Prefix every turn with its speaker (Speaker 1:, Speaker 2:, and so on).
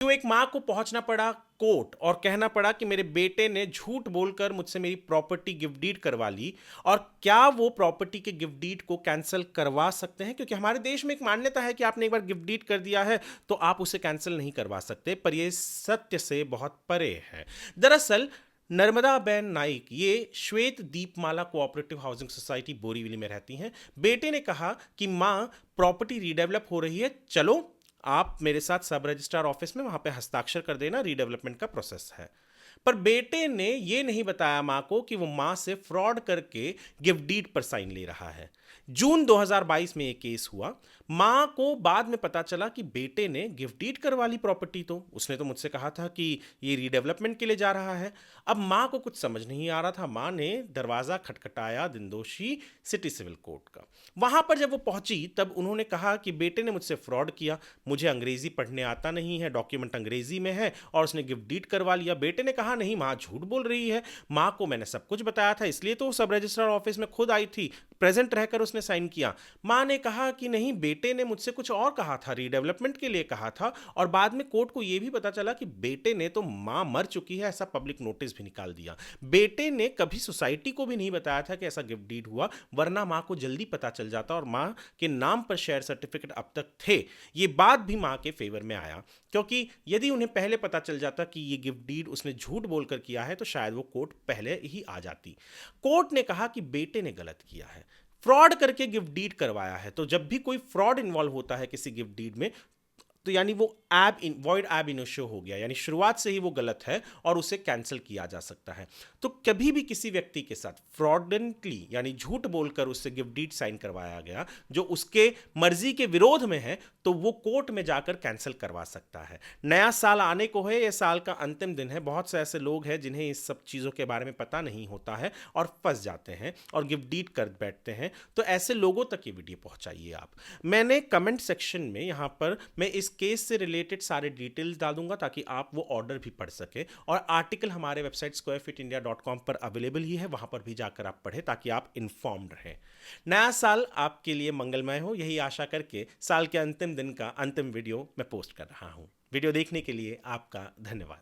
Speaker 1: क्यों एक माँ को पहुंचना पड़ा कोर्ट और कहना पड़ा कि मेरे बेटे ने झूठ बोलकर मुझसे मेरी प्रॉपर्टी गिफ्ट डीड करवा ली, और क्या वो प्रॉपर्टी के गिफ्ट डीड को कैंसिल करवा सकते हैं? क्योंकि हमारे देश में एक मान्यता है कि आपने एक बार गिफ्ट डीड कर दिया है तो आप उसे कैंसिल नहीं करवा सकते, पर यह सत्य से बहुत परे है। दरअसल नर्मदा बेन नाइक ये श्वेत दीपमाला कोऑपरेटिव हाउसिंग सोसाइटी बोरीवली में रहती हैं। बेटे ने कहा कि माँ, प्रॉपर्टी रीडेवलप हो रही है, चलो आप मेरे साथ सब रजिस्ट्रार ऑफिस में वहां पे हस्ताक्षर कर देना, रीडेवलपमेंट का प्रोसेस है। पर बेटे ने यह नहीं बताया मां को कि वो मां से फ्रॉड करके गिफ्ट डीड पर साइन ले रहा है। जून 2022 में यह केस हुआ। मां को बाद में पता चला कि बेटे ने गिफ्ट डीड करवा ली प्रॉपर्टी, तो उसने तो मुझसे कहा था कि ये रीडेवलपमेंट के लिए जा रहा है। अब मां को कुछ समझ नहीं आ रहा था। मां ने दरवाजा खटखटाया दिनदोशी सिटी सिविल कोर्ट का। वहां पर जब वो पहुंची तब उन्होंने कहा कि बेटे ने मुझसे फ्रॉड किया, मुझे अंग्रेजी पढ़ने आता नहीं है, डॉक्यूमेंट अंग्रेजी में है, और उसने गिफ्ट डीड करवा लिया। बेटे ने कहा नहीं, माँ झूठ बोल रही है, माँ को मैंने सब कुछ बताया था, इसलिए तो सब रजिस्ट्रार ऑफिस में खुद आई थी, प्रेजेंट रहकर उसने साइन किया। माँ ने कहा कि नहीं, बेटे ने मुझसे कुछ और कहा था, रीडेवलपमेंट के लिए कहा था, और बाद में कोर्ट को यह भी पता चला कि बेटे ने तो माँ मर चुकी है ऐसा पब्लिक नोटिस भी निकाल दिया। बेटे ने कभी सोसाइटी को भी नहीं बताया था कि ऐसा गिफ्ट डीड हुआ, वरना माँ को जल्दी पता चल जाता और माँ के नाम पर शेयर सर्टिफिकेट अब तक थे। ये बात भी माँ के फेवर में आया, क्योंकि यदि उन्हें पहले पता चल जाता कि ये गिफ्ट डीड उसने झूठ बोलकर किया है तो शायद वो कोर्ट पहले ही आ जाती। कोर्ट ने कहा कि बेटे ने गलत किया है, फ्रॉड करके गिफ्ट डीड करवाया है। तो जब भी कोई फ्रॉड इन्वॉल्व होता है किसी गिफ्ट डीड में, तो यानी वो वॉइड एब इनिशियो हो गया, यानी शुरुआत से ही वो गलत है और उसे कैंसिल किया जा सकता है। तो कभी भी किसी व्यक्ति के साथ फ्रॉडेंटली यानी झूठ बोलकर उससे गिफ्ट डीड साइन करवाया गया जो उसके मर्जी के विरोध में है, तो वो कोर्ट में जाकर कैंसिल करवा सकता है। नया साल आने को है, यह साल का अंतिम दिन है। बहुत से ऐसे लोग हैं जिन्हें इस सब चीज़ों के बारे में पता नहीं होता है और फंस जाते हैं और गिफ्ट डीड कर बैठते हैं। तो ऐसे लोगों तक ये वीडियो पहुंचाइए आप। मैंने कमेंट सेक्शन में यहाँ पर मैं इस केस से रिलेटेड सारे डिटेल्स डाल दूंगा ताकि आप वो ऑर्डर भी पढ़ सके, और आर्टिकल हमारे वेबसाइट squarefeetindia.com पर अवेलेबल ही है, वहां पर भी जाकर आप पढ़ें ताकि आप इन्फॉर्म्ड रहें। नया साल आपके लिए मंगलमय हो, यही आशा करके साल के अंतिम दिन का अंतिम वीडियो मैं पोस्ट कर रहा हूं। वीडियो देखने के लिए आपका धन्यवाद।